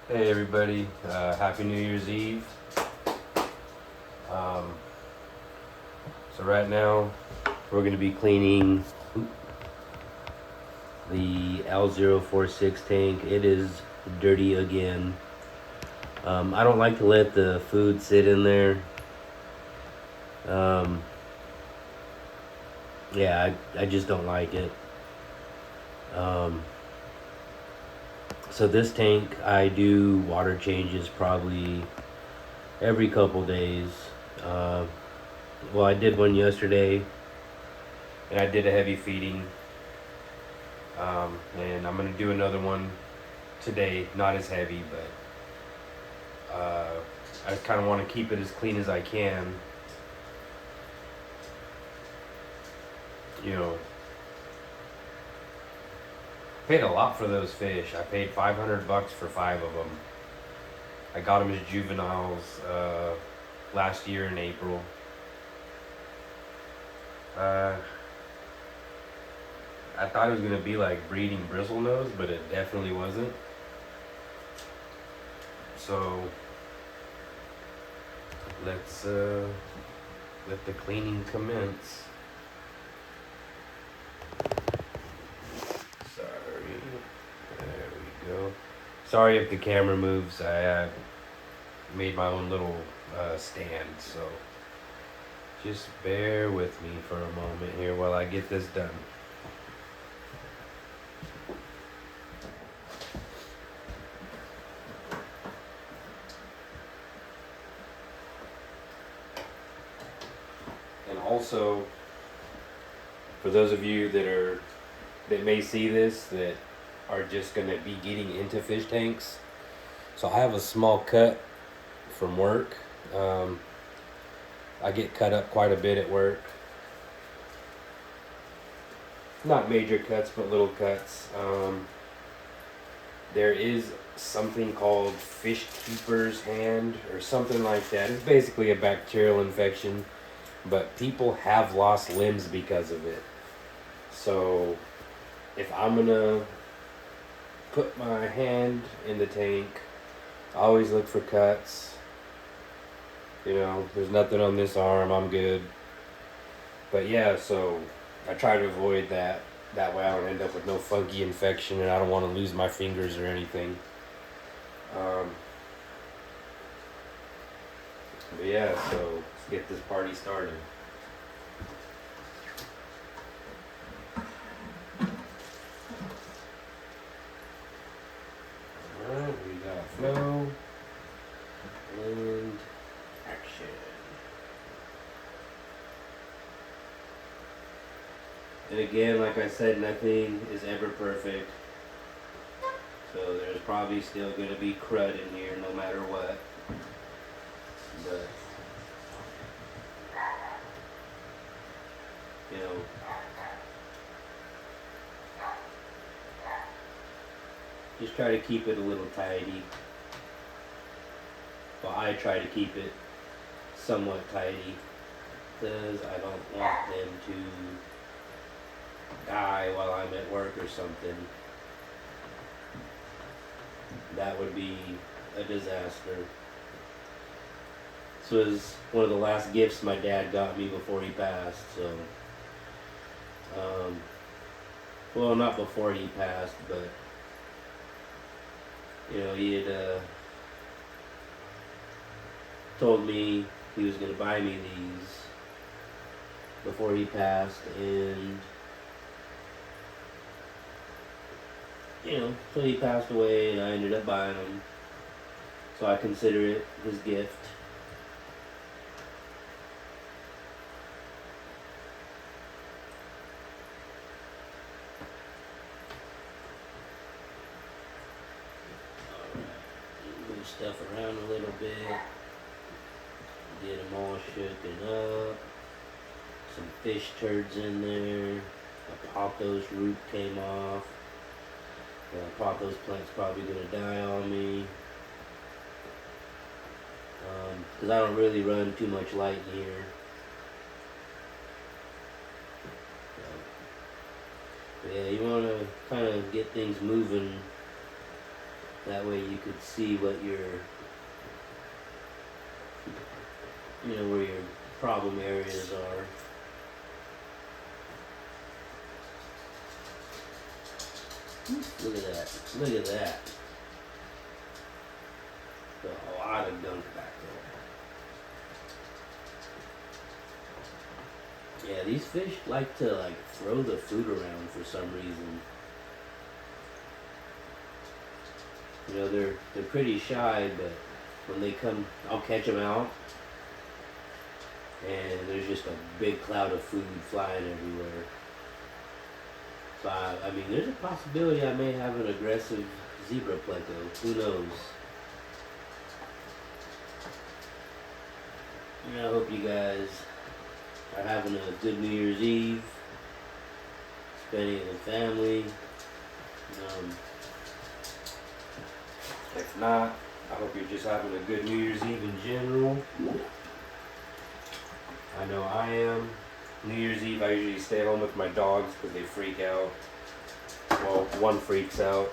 Hey everybody, Happy New Year's Eve. Um, so right now we're going to be cleaning the L046 tank. It is dirty again. I don't like to let the food sit in there. Um, yeah, I just don't like it. Um, so this tank, I do water changes probably every couple days. Uh, well, I did one yesterday, and I did a heavy feeding. And I'm gonna do another one today, not as heavy, but I just kind of want to keep it as clean as I can. You know, paid a lot for those fish. I paid $500 for 5 of them. I got them as juveniles last year in April. I thought it was gonna be like breeding bristlenose, but it definitely wasn't. So let's let the cleaning commence. Sorry, there we go. Sorry if the camera moves. I made my own little stand, so just bear with me for a moment here while I get this done. And also, for those of you that may see this that are just gonna be getting into fish tanks, so I have a small cut from work. I get cut up quite a bit at work. Not major cuts, but little cuts. There is something called fish keeper's hand or something like that. It's basically a bacterial infection, but people have lost limbs because of it. So if I'm gonna put my hand in the tank, I always look for cuts. You know, there's nothing on this arm, I'm good. But yeah, so I try to avoid that. That way I don't end up with no funky infection, and I don't want to lose my fingers or anything. But yeah, so let's get this party started. Alright, we got flow and action. And again, like I said, nothing is ever perfect. So there's probably still going to be crud in here no matter what. But, you know, just try to keep it a little tidy. Well, I try to keep it somewhat tidy because I don't want them to die while I'm at work or something. That would be a disaster. This was one of the last gifts my dad got me before he passed, so well, not before he passed, but you know, he had told me he was going to buy me these before he passed, and you know, so he passed away and I ended up buying them, so I consider it his gift. Move stuff around a little bit, get them all shooken up. Some fish turds in there. A pothos root came off. Pothos plant's probably gonna die on me. Because I don't really run too much light in here. So, yeah, you want to kind of get things moving That way you could see what your, where your problem areas are. Look at that. Look at that. A lot of gunk back there. Yeah, these fish like to throw the food around for some reason. They're pretty shy, but when they come, I'll catch them out, and there's just a big cloud of food flying everywhere. So I mean, there's a possibility I may have an aggressive zebra pleco. Who knows? I hope you guys are having a good New Year's Eve, spending it with family. If not, I hope you're just having a good New Year's Eve in general. I know I am. New Year's Eve, I usually stay home with my dogs because they freak out. Well, one freaks out.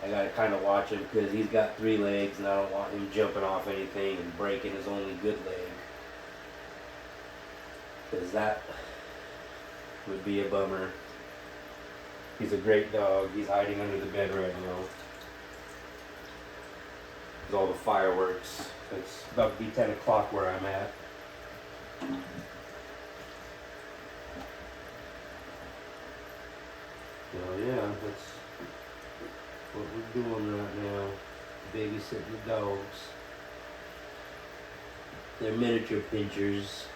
I gotta kind of watch him because he's got 3 legs and I don't want him jumping off anything and breaking his only good leg. Because that would be a bummer. He's a great dog. He's hiding under the bed right now. With all the fireworks. It's about to be 10 o'clock where I'm at. So yeah, that's what we're doing right now. Babysitting the dogs. They're miniature pinchers.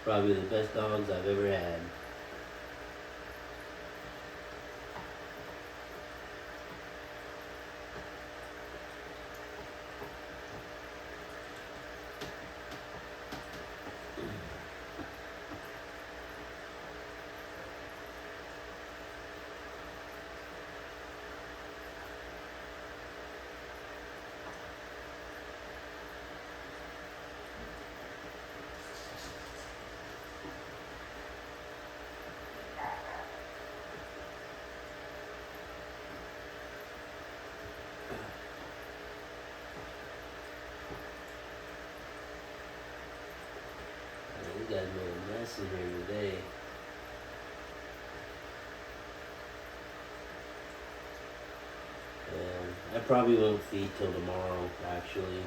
Probably the best dogs I've ever had. You guys made a mess in here today. I probably won't feed till tomorrow, actually.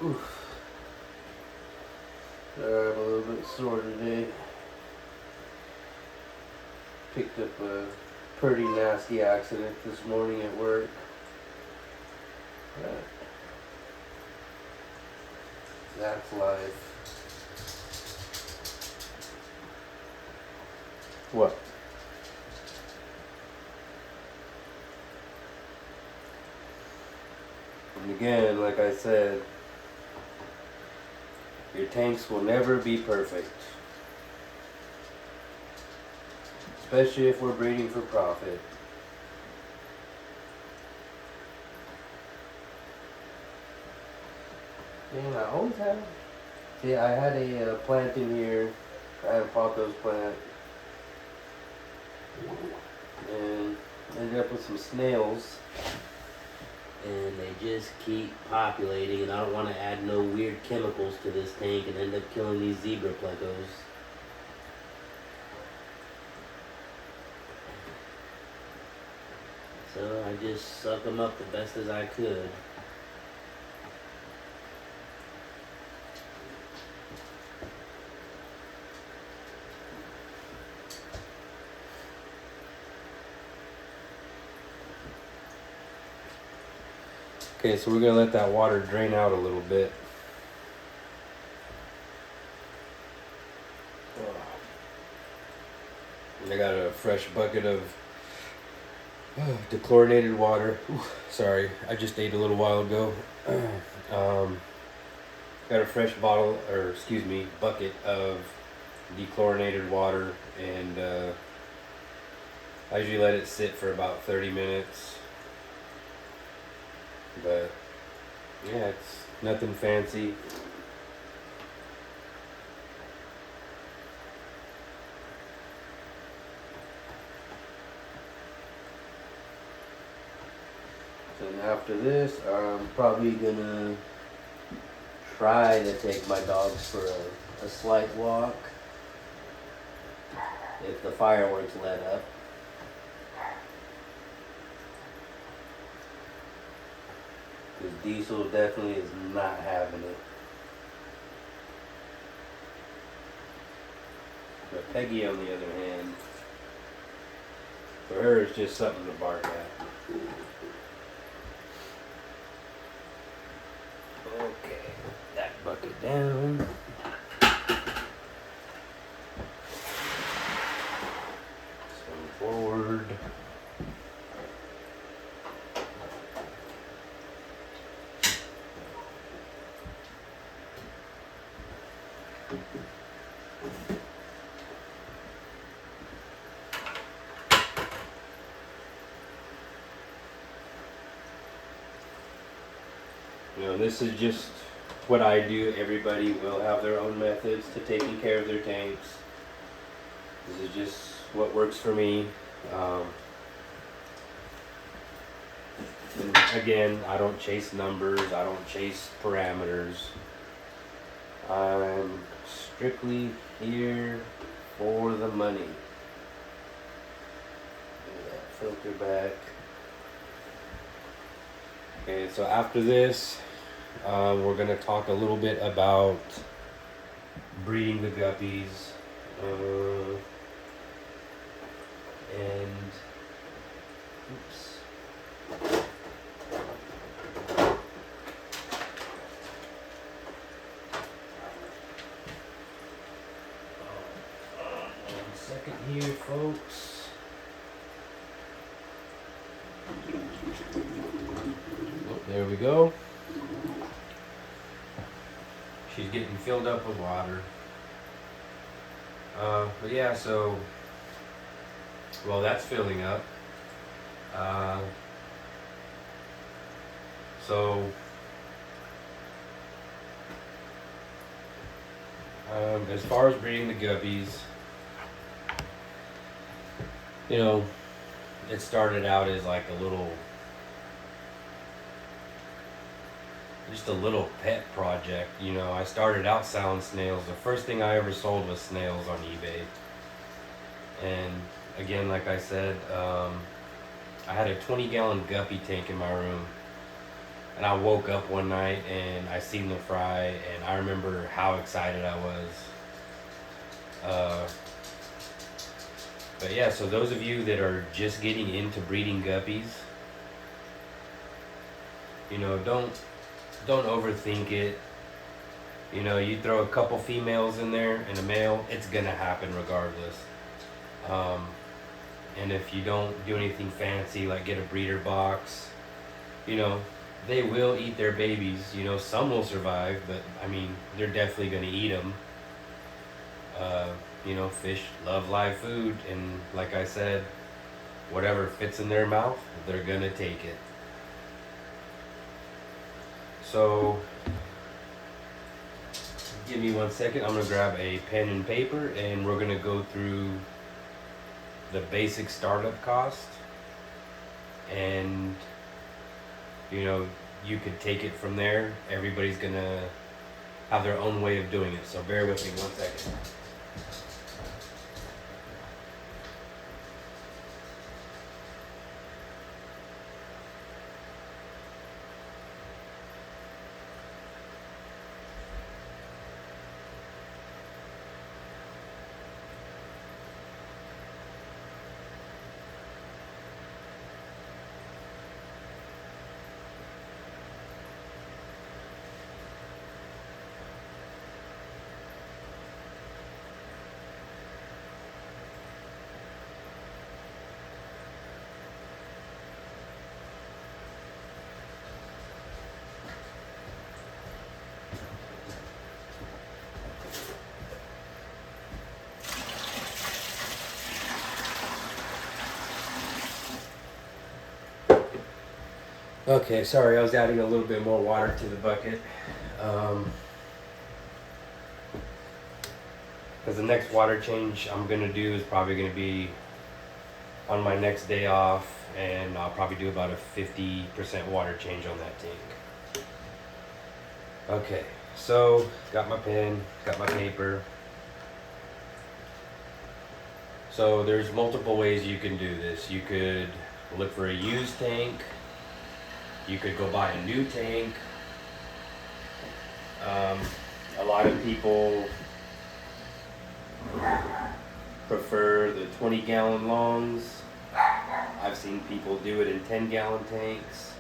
Oof. I'm a little bit sore today. Picked up a pretty nasty accident this morning at work. But that's life. What? And again, like I said, your tanks will never be perfect. Especially if we're breeding for profit. Man, I always have. Yeah, I had a plant in here. I had a pothos plant. And ended up with some snails. And they just keep populating, and I don't want to add no weird chemicals to this tank and end up killing these zebra plecos. So I just suck them up the best as I could. Okay, so we're gonna let that water drain out a little bit. I got a fresh bucket of dechlorinated water. Ooh, sorry, I just ate a little while ago. got a fresh bottle, or excuse me, bucket of dechlorinated water, and I usually let it sit for about 30 minutes. But yeah, it's nothing fancy. And after this, I'm probably gonna try to take my dogs for a slight walk if the fireworks let up. Because Diesel definitely is not having it. But Peggy, on the other hand, for her it's just something to bark at. Okay, that bucket down. Swing forward. You know, this is just what I do. Everybody will have their own methods to taking care of their tanks. This is just what works for me. And again, I don't chase numbers. I don't chase parameters. I'm strictly here for the money. Get that filter back. Okay, so after this, we're going to talk a little bit about breeding the guppies. And oops. One second here, folks. Oh, there we go. She's getting filled up with water. But yeah, so, well, that's filling up. As far as breeding the guppies, you know, it started out as like just a little pet project. You know, I started out selling snails. The first thing I ever sold was snails on eBay. And again, like I said, I had a 20-gallon guppy tank in my room. And I woke up one night and I seen the fry, and I remember how excited I was. But yeah, so those of you that are just getting into breeding guppies, you know, don't overthink it. You know, you throw a couple females in there and a male, it's gonna happen regardless. And if you don't do anything fancy like get a breeder box, you know, they will eat their babies. You know, some will survive, but I mean, they're definitely gonna eat them. You know, fish love live food, and like I said, whatever fits in their mouth, they're gonna take it. So, give me 1 second. I'm gonna grab a pen and paper, and we're gonna go through the basic startup cost, and you know, you could take it from there. Everybody's gonna have their own way of doing it, so bear with me 1 second. Okay, sorry, I was adding a little bit more water to the bucket. Because the next water change I'm gonna do is probably gonna be on my next day off, and I'll probably do about a 50% water change on that tank. Okay, so got my pen, got my paper. So there's multiple ways you can do this. You could look for a used tank. You could go buy a new tank. A lot of people prefer the 20-gallon longs. I've seen people do it in 10-gallon tanks.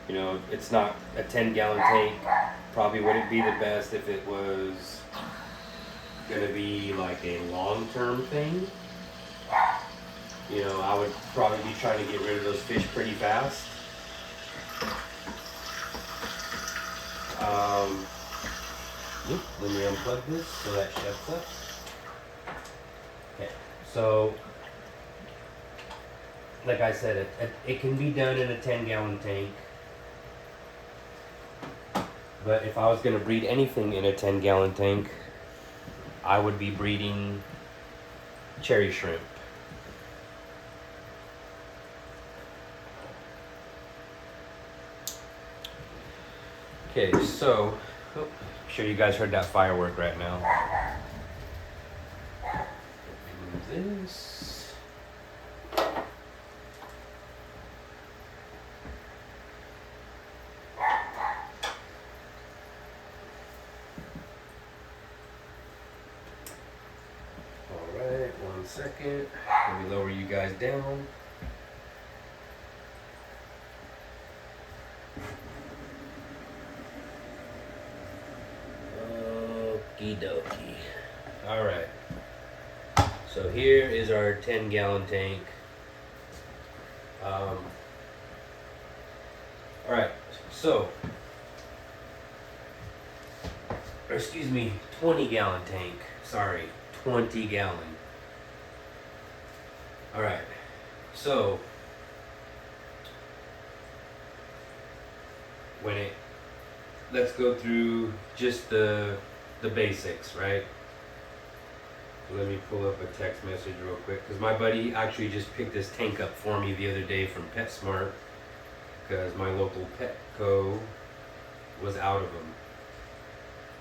You know, it's not a 10-gallon tank. Probably wouldn't be the best if it was gonna be like a long-term thing. You know, I would probably be trying to get rid of those fish pretty fast. Let me unplug this so that shuts up. Okay, so like I said, it can be done in a 10-gallon tank. But if I was going to breed anything in a 10-gallon tank, I would be breeding cherry shrimp. Okay, so I'm sure you guys heard that firework right now. Remove this. Alright, 1 second. Let me lower you guys down. Okie dokie. Alright. So here is our 10-gallon tank. Alright, so, excuse me, 20-gallon tank. Sorry, 20-gallon. Alright, so, let's go through just the basics, right? Let me pull up a text message real quick, because my buddy actually just picked this tank up for me the other day from PetSmart, because my local Petco was out of them.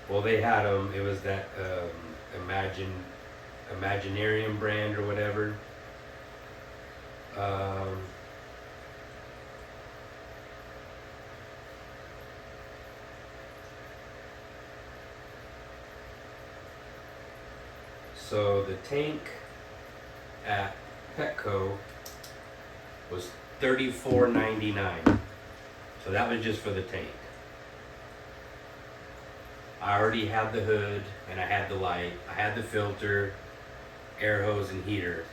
Well, they had them. It was that Imaginarium brand or whatever. So the tank at Petco was $34.99. So that was just for the tank. I already had the hood, and I had the light, I had the filter, air hose, and heater.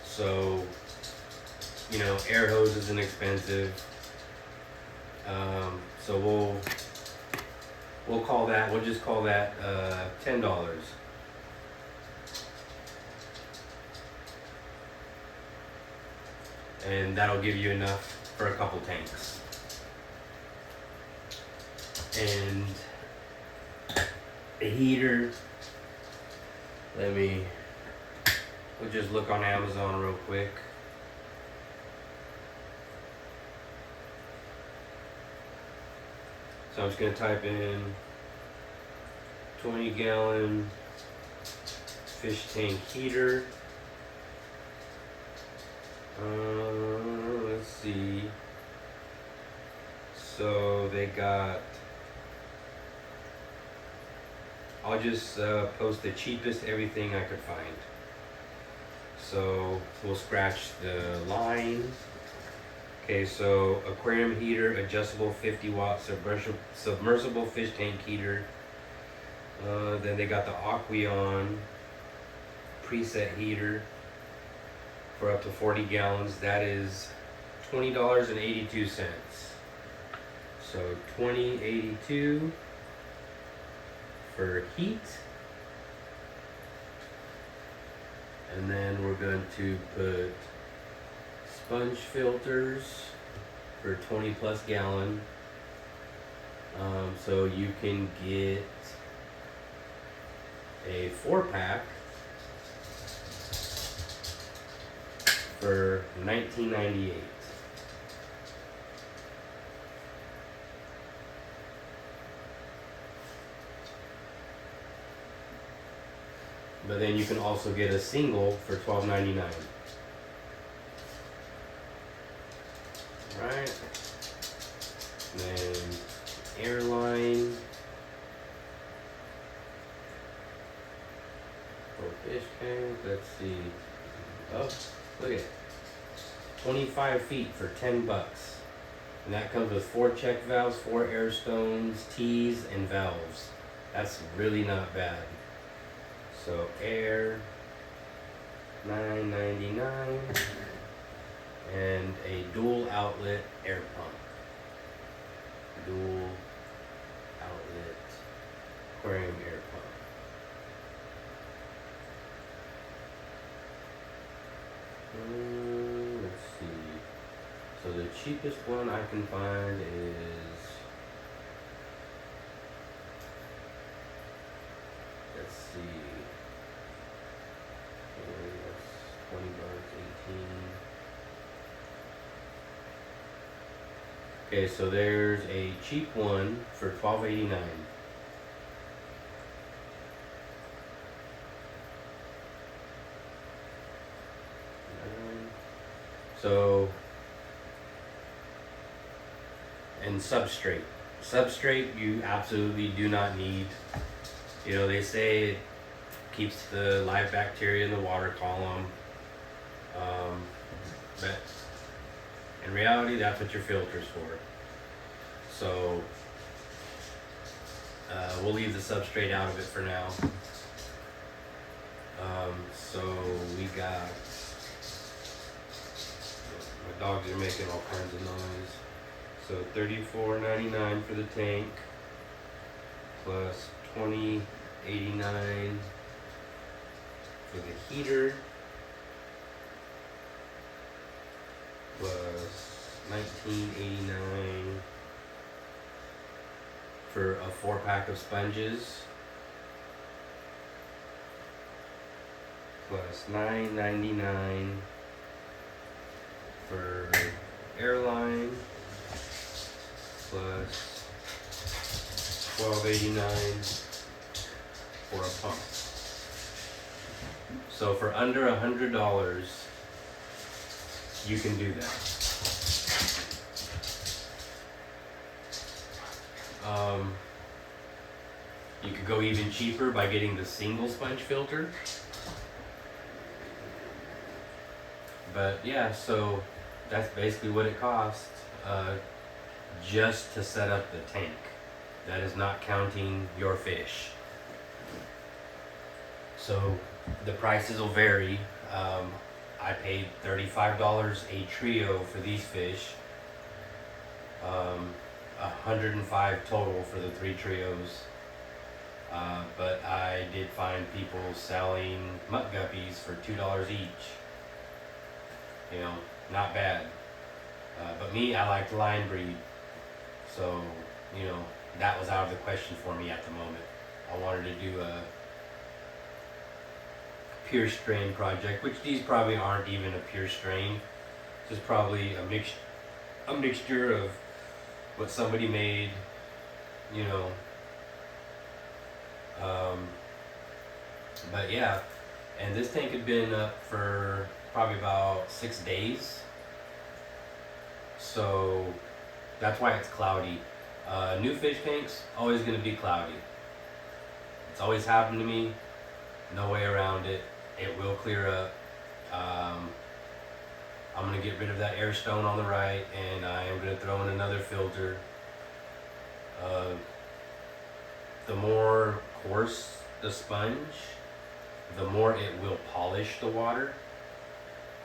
So, you know, air hose isn't expensive. So we'll just call that $10. And that'll give you enough for a couple tanks. And the heater, we'll just look on Amazon real quick. So I'm just gonna type in 20-gallon fish tank heater. Let's see. So they got, I'll just post the cheapest everything I could find. So we'll scratch the line. Okay, so aquarium heater, adjustable 50-watt submersible fish tank heater. Then they got the Aqueon preset heater for up to 40 gallons. That is $20.82. So $20.82 for heat. And then we're going to put sponge filters for 20 plus gallon. So you can get a 4-pack for $19.98. But then you can also get a single for $12.99. Right. Then airline for fish tank. Let's see. Oh, look at it. 25 feet for $10. And that comes with 4 check valves, 4 air stones, T's, and valves. That's really not bad. So air, $9.99, and a dual outlet air pump. Dual outlet aquarium air pump. Let's see. So the cheapest one I can find is, let's see. That's $20, 18. Okay, so there's a cheap one for $12.89. So, and substrate. Substrate you absolutely do not need. You know, they say it keeps the live bacteria in the water column. But in reality, that's what your filter's for. So, we'll leave the substrate out of it for now. So we got, my dogs are making all kinds of noise. So $34.99 for the tank, plus $20.89 for the heater, plus $19.89 for a 4-pack of sponges, plus $9.99 for airline, plus $12.89 for a pump. So for under $100, you can do that. You could go even cheaper by getting the single sponge filter. But yeah, so that's basically what it costs just to set up the tank. That is not counting your fish. So the prices will vary. I paid $35 a trio for these fish. 105 total for the 3 trios. But I did find people selling muck guppies for $2 each. You know, not bad. But me, I like to line breed. So, you know, that was out of the question for me at the moment. I wanted to do a pure strain project, which these probably aren't even a pure strain. This is probably a mixture of what somebody made, you know. But yeah, and this tank had been up for probably about 6 days. So that's why it's cloudy. New fish tanks, always gonna be cloudy. It's always happened to me. No way around it. It will clear up. I'm gonna get rid of that air stone on the right, and I am gonna throw in another filter. The more coarse the sponge, the more it will polish the water.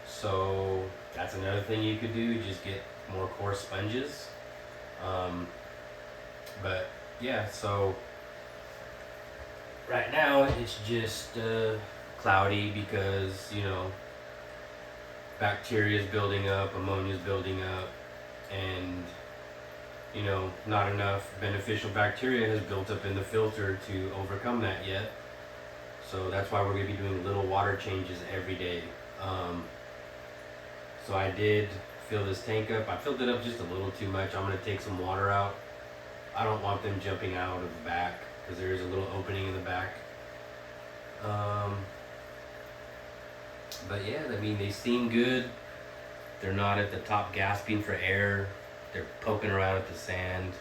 So that's another thing you could do, just get more coarse sponges. But yeah, so right now it's just cloudy because, you know, bacteria is building up, ammonia is building up, and you know, not enough beneficial bacteria has built up in the filter to overcome that yet. So that's why we're going to be doing little water changes every day. So I did fill this tank up. I filled it up just a little too much. I'm going to take some water out. I don't want them jumping out of the back because there is a little opening in the back. But yeah, I mean, they seem good. They're not at the top gasping for air. They're poking around at the sand.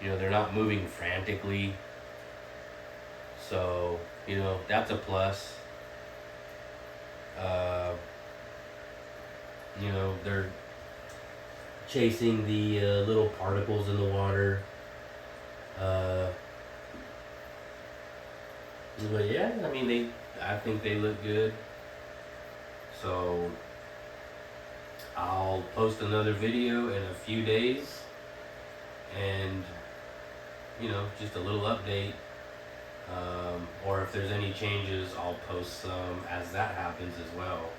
You know, they're not moving frantically. So, you know, that's a plus. You know, they're chasing the little particles in the water. But yeah, I mean, I think they look good. So I'll post another video in a few days, and you know, just a little update, or if there's any changes, I'll post some as that happens as well.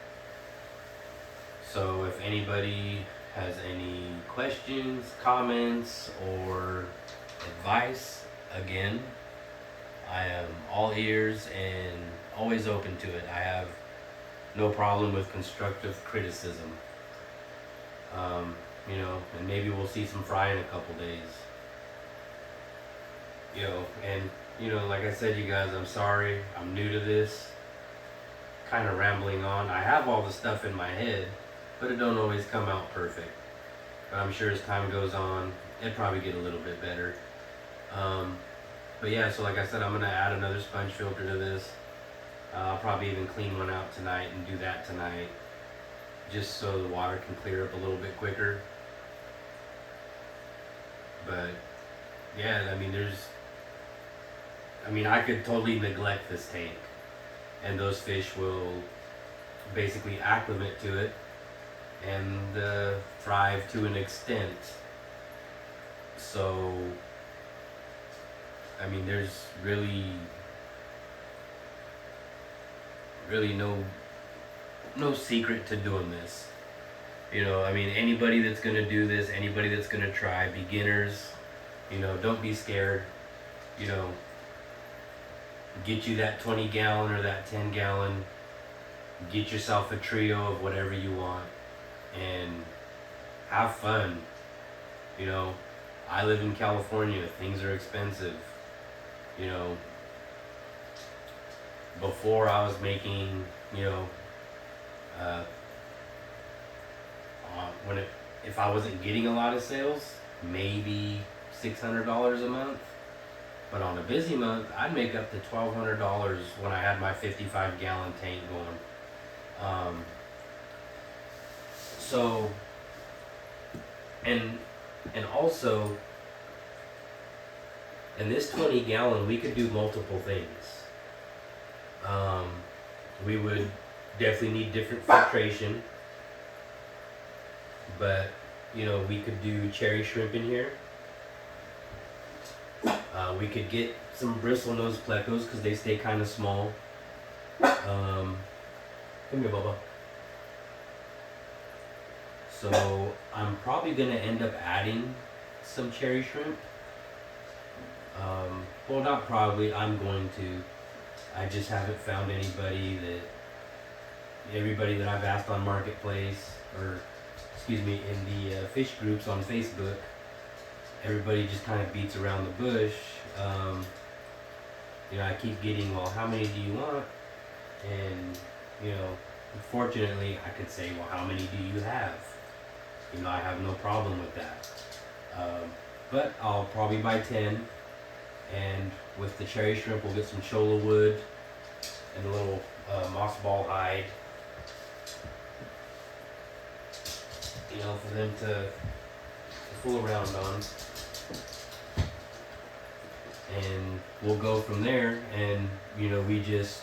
So if anybody has any questions, comments, or advice, again, I am all ears and always open to it. I have no problem with constructive criticism. You know, and maybe we'll see some fry in a couple days. You know, and you know, like I said, you guys, I'm sorry. I'm new to this. Kind of rambling on. I have all the stuff in my head, but it don't always come out perfect. But I'm sure as time goes on, it'll probably get a little bit better. But yeah, so like I said, I'm gonna add another sponge filter to this. I'll probably even clean one out tonight and do that tonight, just so the water can clear up a little bit quicker. But yeah, I mean, I could totally neglect this tank, and those fish will basically acclimate to it and thrive to an extent. So, I mean, there's really no secret to doing this. You know, I mean, anybody that's gonna do this, anybody that's gonna try, beginners, you know, don't be scared. You know, get you that 20 gallon or that 10 gallon, get yourself a trio of whatever you want, and have fun. You know, I live in California, things are expensive. You know, before I was making, you know, if I wasn't getting a lot of sales, maybe $600 a month. But on a busy month, I'd make up to $1,200 when I had my 55 gallon tank going. So, and also, in this 20 gallon, we could do multiple things. We would definitely need different filtration, but you know, we could do cherry shrimp in here. We could get some bristlenose plecos because they stay kind of small. Come here, Bubba. So I'm probably gonna end up adding some cherry shrimp. Well, not probably, I'm going to. I just haven't found everybody that I've asked on Marketplace, or excuse me, in the fish groups on Facebook, everybody just kind of beats around the bush. You know, I keep getting, well, how many do you want? And, you know, unfortunately, I could say, well, how many do you have? You know, I have no problem with that. But I'll probably buy 10. And with the cherry shrimp, we'll get some cholla wood and a little moss ball hide. You know, for them to fool around on. And we'll go from there, and you know, we just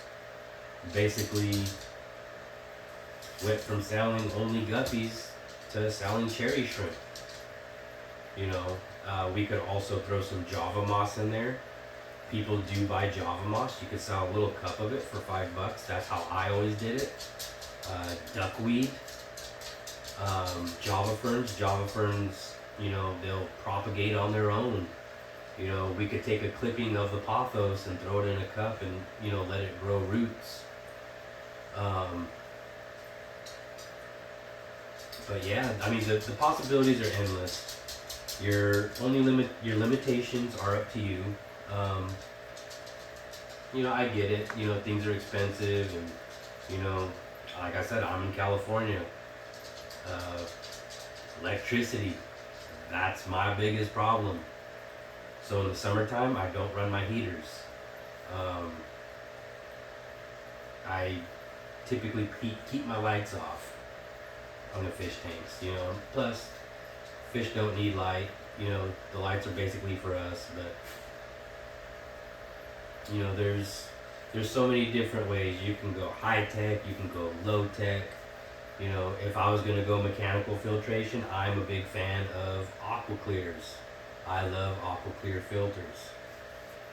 basically went from selling only guppies to selling cherry shrimp. You know, we could also throw some Java moss in there, people do buy Java moss. You could sell a little cup of it for $5. That's how I always did it. Duckweed, Java ferns. Java ferns, you know, they'll propagate on their own. You know, we could take a clipping of the pothos and throw it in a cup and, you know, let it grow roots. But yeah, I mean, the possibilities are endless. Your limitations are up to you. You know, I get it. You know, things are expensive, and you know, like I said, I'm in California. Electricity, that's my biggest problem. So in the summertime, I don't run my heaters. I typically keep my lights off on the fish tanks. You know, plus fish don't need light. You know, the lights are basically for us, but you know, there's so many different ways. You can go high tech, you can go low tech. You know, if I was gonna go mechanical filtration, I'm a big fan of aqua clears. I love aqua clear filters.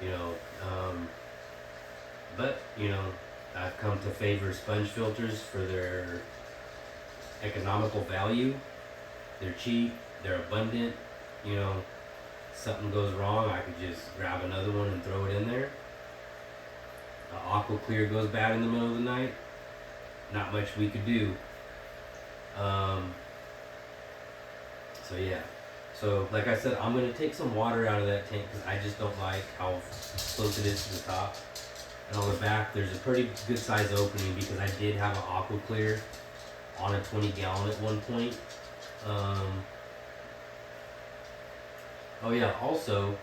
You know, but you know, I've come to favor sponge filters for their economical value. They're cheap, they're abundant. You know, something goes wrong, I could just grab another one and throw it in there. Aqua clear goes bad in the middle of the night, not much we could do. So yeah, so like I said, I'm gonna take some water out of that tank because I just don't like how close it is to the top. And on the back, there's a pretty good size opening because I did have an aqua clear on a 20 gallon at one point. Oh yeah, also,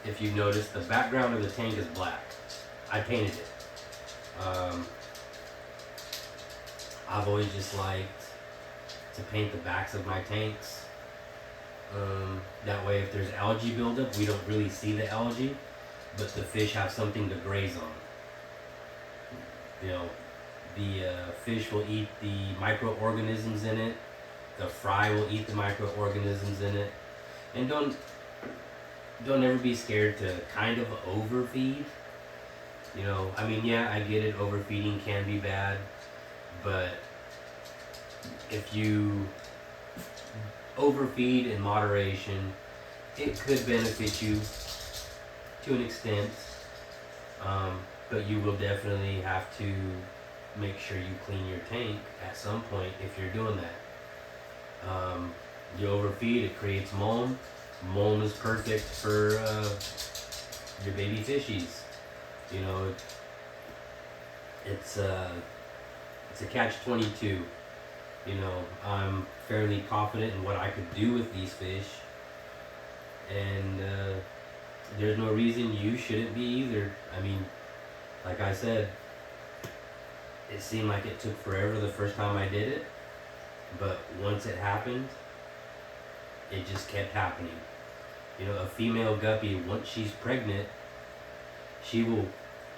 if you notice, the background of the tank is black. I painted it. I've always just liked to paint the backs of my tanks. That way if there's algae buildup, we don't really see the algae, but the fish have something to graze on. You know, the fish will eat the microorganisms in it. The fry will eat the microorganisms in it. And don't ever be scared to kind of overfeed. You know, I mean, yeah, I get it, overfeeding can be bad, but if you overfeed in moderation, it could benefit you to an extent, but you will definitely have to make sure you clean your tank at some point if you're doing that. You overfeed, it creates mulm. Mulm is perfect for your baby fishies. You know, it's a catch-22. You know, I'm fairly confident in what I could do with these fish, and there's no reason you shouldn't be either. I mean, like I said, it seemed like it took forever the first time I did it, but once it happened, it just kept happening. You know, a female guppy, once she's pregnant, she will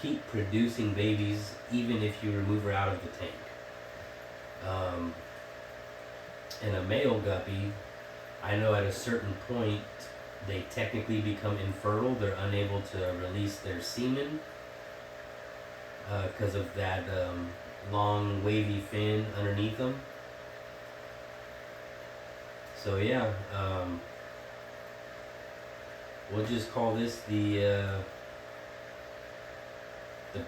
keep producing babies even if you remove her out of the tank. And a male guppy, I know at a certain point they technically become infertile. They're unable to release their semen because of that long wavy fin underneath them. So yeah, we'll just call this the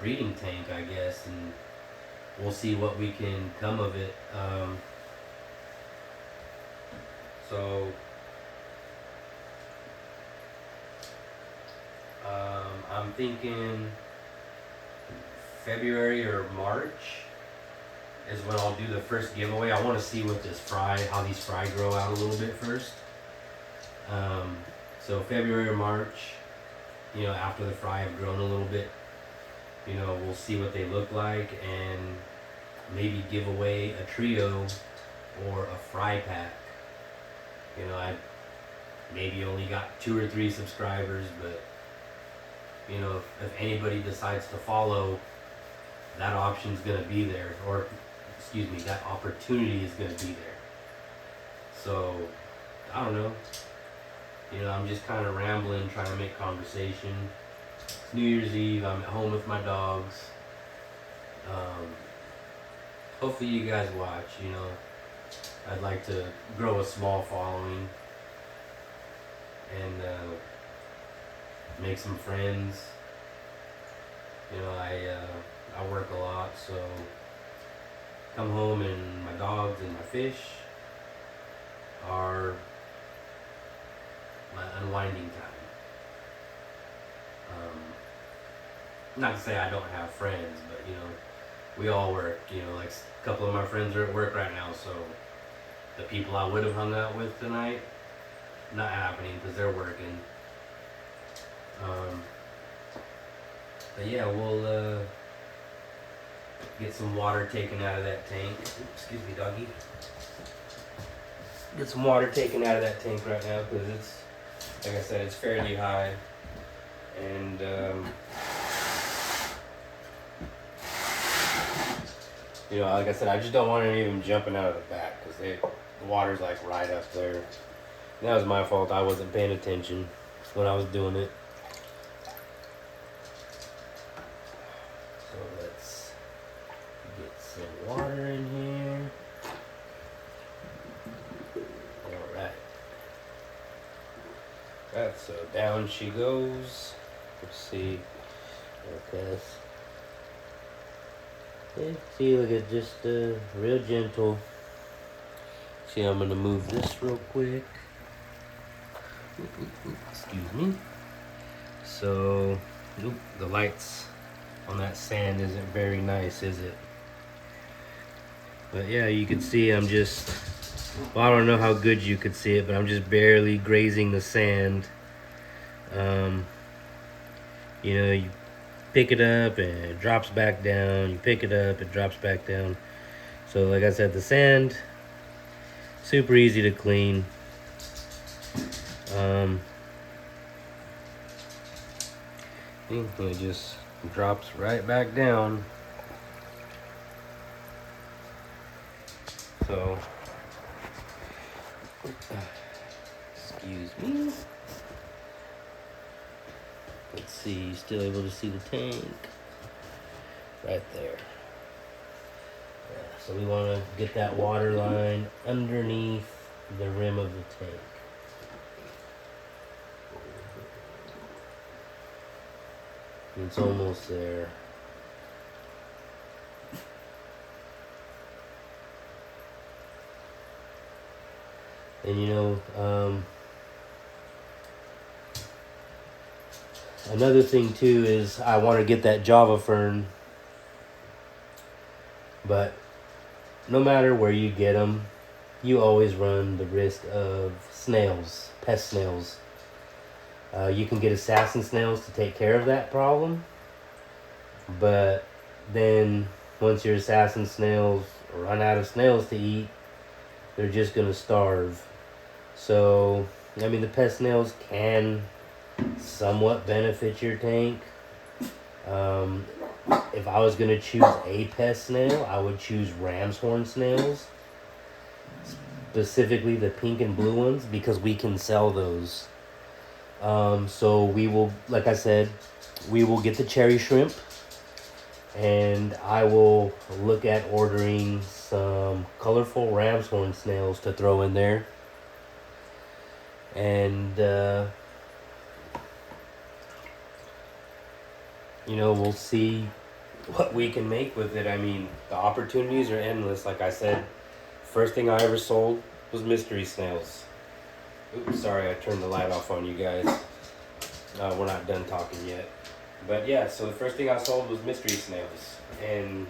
breeding tank, I guess, and we'll see what we can come of it. So I'm thinking February or March is when I'll do the first giveaway. I want to see what how these fry grow out a little bit first. So February or March, you know, after the fry have grown a little bit, you know, we'll see what they look like and maybe give away a trio or a fry pack. You know, I maybe only got 2 or 3 subscribers, but you know, if anybody decides to follow, that option's gonna be there, or excuse me, that opportunity is gonna be there. So I don't know. You know, I'm just kind of rambling, trying to make conversation. It's New Year's Eve. I'm at home with my dogs. Hopefully you guys watch. You know, I'd like to grow a small following and make some friends. You know, I work a lot, so come home and my dogs and my fish are my unwinding time. Not to say I don't have friends, but you know, we all work. You know, like a couple of my friends are at work right now, so the people I would have hung out with tonight, not happening because they're working. But yeah, we'll get some water taken out of that tank. Oops, excuse me, doggy. Get some water taken out of that tank right now because it's, like I said, it's fairly high. And you know, like I said, I just don't want any of them jumping out of the back because the water's like right up there. And that was my fault. I wasn't paying attention when I was doing it. So let's get some water in here. Alright. Alright, so down she goes. Let's see. Okay. Yeah, see, look at just real gentle. See, I'm gonna move this real quick. Excuse me. So, the lights on that sand isn't very nice, is it? But yeah, you can see I'm just, well, I don't know how good you could see it, but I'm just barely grazing the sand. You know, you pick it up and it drops back down. You pick it up, it drops back down. So like I said, the sand, super easy to clean. It just drops right back down. So, excuse me. Let's see, still able to see the tank? Right there. Yeah, so we want to get that water line underneath the rim of the tank. It's almost there. And you know, another thing too is I want to get that Java fern, but no matter where you get them, you always run the risk of snails, pest snails. You can get assassin snails to take care of that problem, but then once your assassin snails run out of snails to eat, they're just going to starve. So, I mean, the pest snails can somewhat benefit your tank. If I was going to choose a pest snail, I would choose ram's horn snails, specifically the pink and blue ones, because we can sell those. So we will, like I said, we will get the cherry shrimp, and I will look at ordering some colorful ram's horn snails to throw in there. And you know, we'll see what we can make with it. I mean, the opportunities are endless. Like I said, first thing I ever sold was mystery snails. Oops, sorry, I turned the light off on you guys. We're not done talking yet. But yeah, so the first thing I sold was mystery snails. And,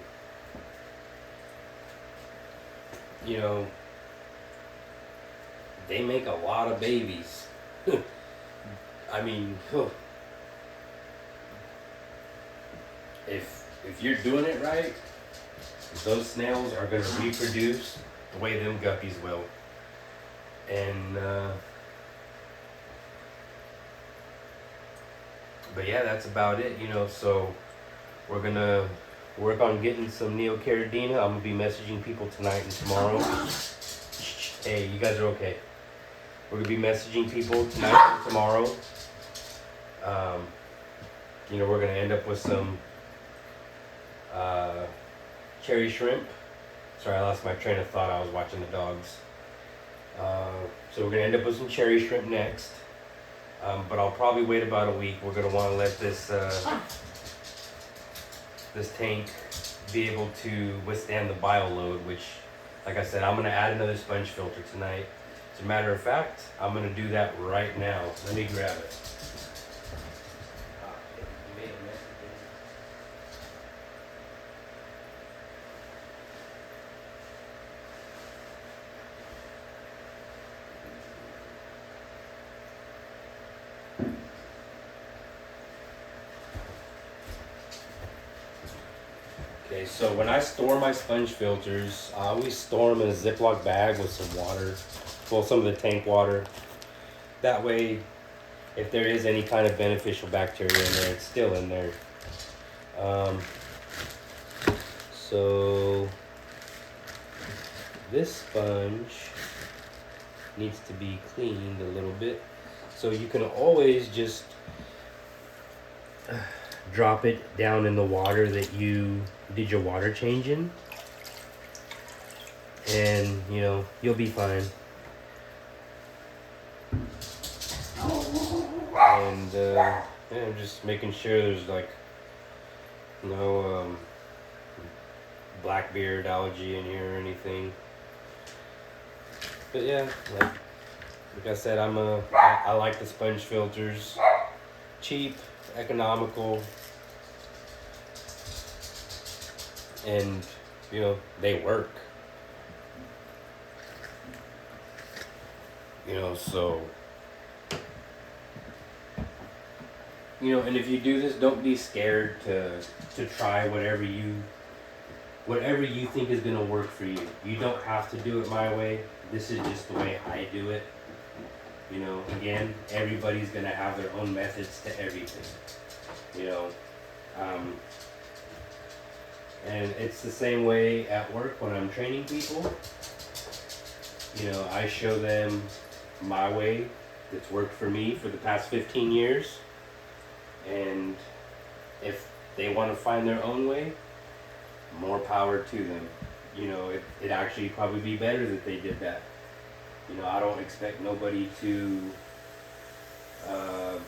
you know, they make a lot of babies. I mean, if you're doing it right, those snails are going to reproduce the way them guppies will. And but yeah, that's about it, you know. So we're gonna work on getting some neocaradina. I'm gonna be messaging people tonight and tomorrow. Hey, you guys are okay. We're gonna be messaging people tonight and tomorrow. you know, we're gonna end up with some cherry shrimp. Sorry, I lost my train of thought. I was watching the dogs. So we're gonna end up with some cherry shrimp next. But I'll probably wait about a week. We're gonna want to let this this tank be able to withstand the bio load, which, like I said, I'm gonna add another sponge filter tonight. As a matter of fact, I'm gonna do that right now. Let me grab it. Okay, so when I store my sponge filters, I always store them in a Ziploc bag with some water, well, some of the tank water. That way, if there is any kind of beneficial bacteria in there, it's still in there. So this sponge needs to be cleaned a little bit. So you can always just drop it down in the water that you did your water change in, and you know, you'll be fine. And yeah, just making sure there's like no blackbeard algae in here or anything. But yeah, like I said, I like the sponge filters. Cheap, economical, and you know, they work. You know, so you know, and if you do this, don't be scared to try whatever you think is gonna work for you. You don't have to do it my way. This is just the way I do it. You know, again, everybody's gonna have their own methods to everything. You know, and it's the same way at work when I'm training people. You know, I show them my way that's worked for me for the past 15 years. And if they want to find their own way, more power to them. You know, it'd actually probably be better that they did that. You know, I don't expect nobody to oh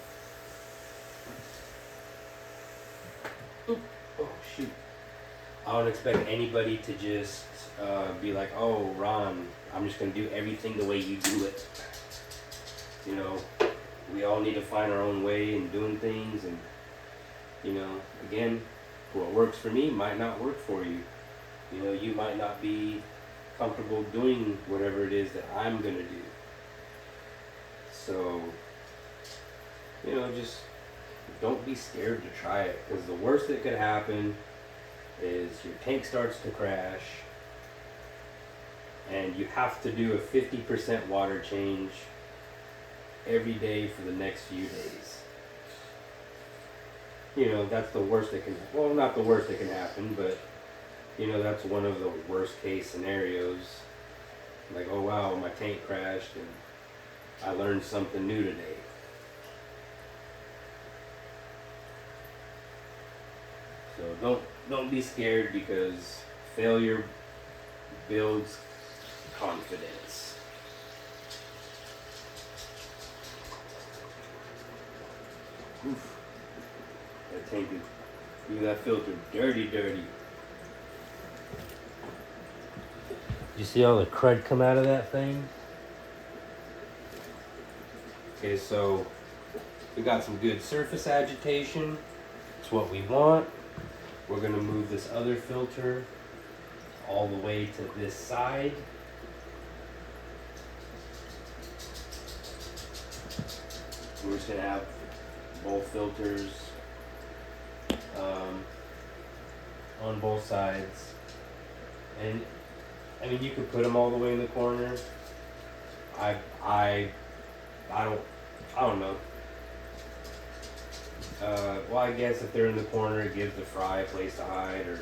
shoot. I don't expect anybody to just be like, oh, Ron, I'm just going to do everything the way you do it. You know, we all need to find our own way in doing things. And, you know, again, what works for me might not work for you. You know, you might not be comfortable doing whatever it is that I'm going to do. So, you know, just don't be scared to try it. Because the worst that could happen is your tank starts to crash and you have to do a 50% water change every day for the next few days. You know, that's the worst that can, well, not the worst that can happen, but you know, that's one of the worst case scenarios. Like, oh wow, my tank crashed and I learned something new today. So don't be scared, because failure builds confidence. Oof. That tank is, look at that filter, dirty. You see all the crud come out of that thing? Okay, so we got some good surface agitation. It's what we want. We're gonna move this other filter all the way to this side. We're just gonna have both filters on both sides. And I mean, you could put them all the way in the corner. I don't know. Well, I guess if they're in the corner, it gives the fry a place to hide. Or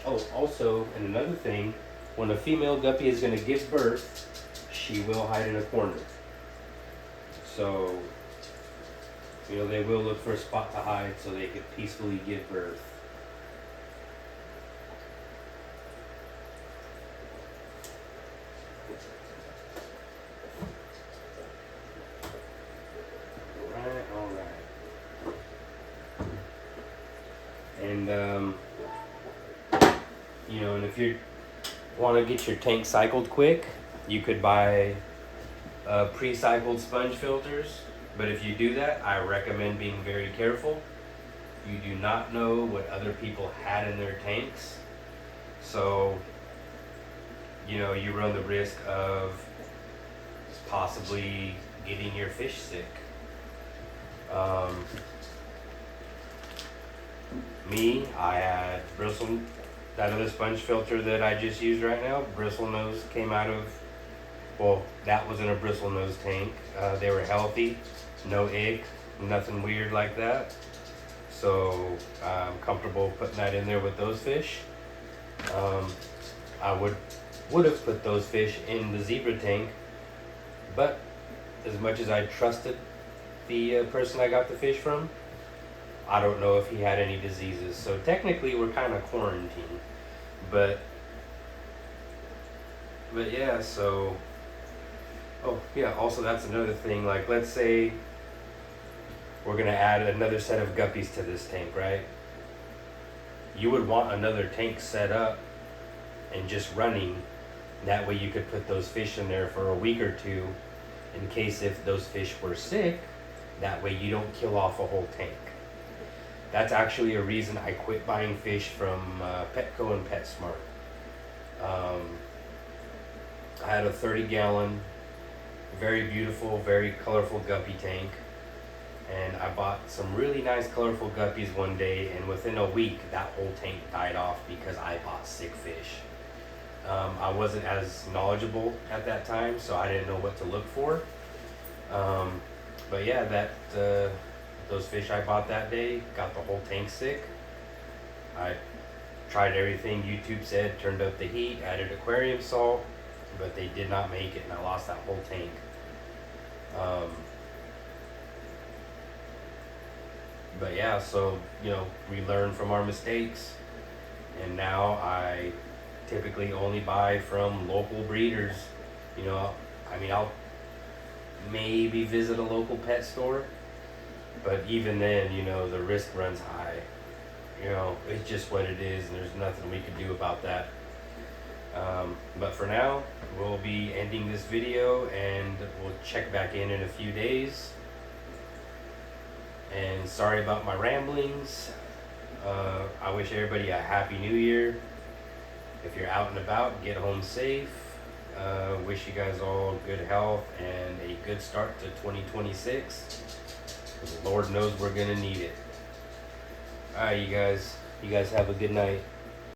oh, also, and another thing, when a female guppy is going to give birth, she will hide in a corner. So You know, they will look for a spot to hide so they could peacefully give birth. Alright. And, you know, and if you want to get your tank cycled quick, you could buy pre-cycled sponge filters. But if you do that, I recommend being very careful. You do not know what other people had in their tanks. So, you know, you run the risk of possibly getting your fish sick. Me, I had bristle, that other sponge filter that I just used right now, bristle nose came out of, well, that was in a bristle nose tank. They were healthy, no ick, nothing weird like that. So I'm comfortable putting that in there with those fish. I would have put those fish in the zebra tank, but as much as I trusted the person I got the fish from, I don't know if he had any diseases. So technically we're kind of quarantined, but yeah, so, oh yeah, also that's another thing, like let's say we're gonna add another set of guppies to this tank, right? You would want another tank set up and just running. That way you could put those fish in there for a week or two in case if those fish were sick. That way you don't kill off a whole tank. That's actually a reason I quit buying fish from Petco and PetSmart. I had a 30-gallon, very beautiful, very colorful guppy tank. And I bought some really nice colorful guppies one day, and within a week that whole tank died off because I bought sick fish. I wasn't as knowledgeable at that time, so I didn't know what to look for. But yeah, those fish I bought that day got the whole tank sick. I tried everything YouTube said, turned up the heat, added aquarium salt, but they did not make it, and I lost that whole tank. But yeah, so, you know, we learn from our mistakes, and now I typically only buy from local breeders. You know, I mean, I'll maybe visit a local pet store, but even then, you know, the risk runs high. You know, it's just what it is, and there's nothing we can do about that. But for now, we'll be ending this video, and we'll check back in a few days. And sorry about my ramblings. I wish everybody a happy new year. If you're out and about, get home safe. Wish you guys all good health and a good start to 2026. Lord knows we're gonna need it. Alright, you guys have a good night.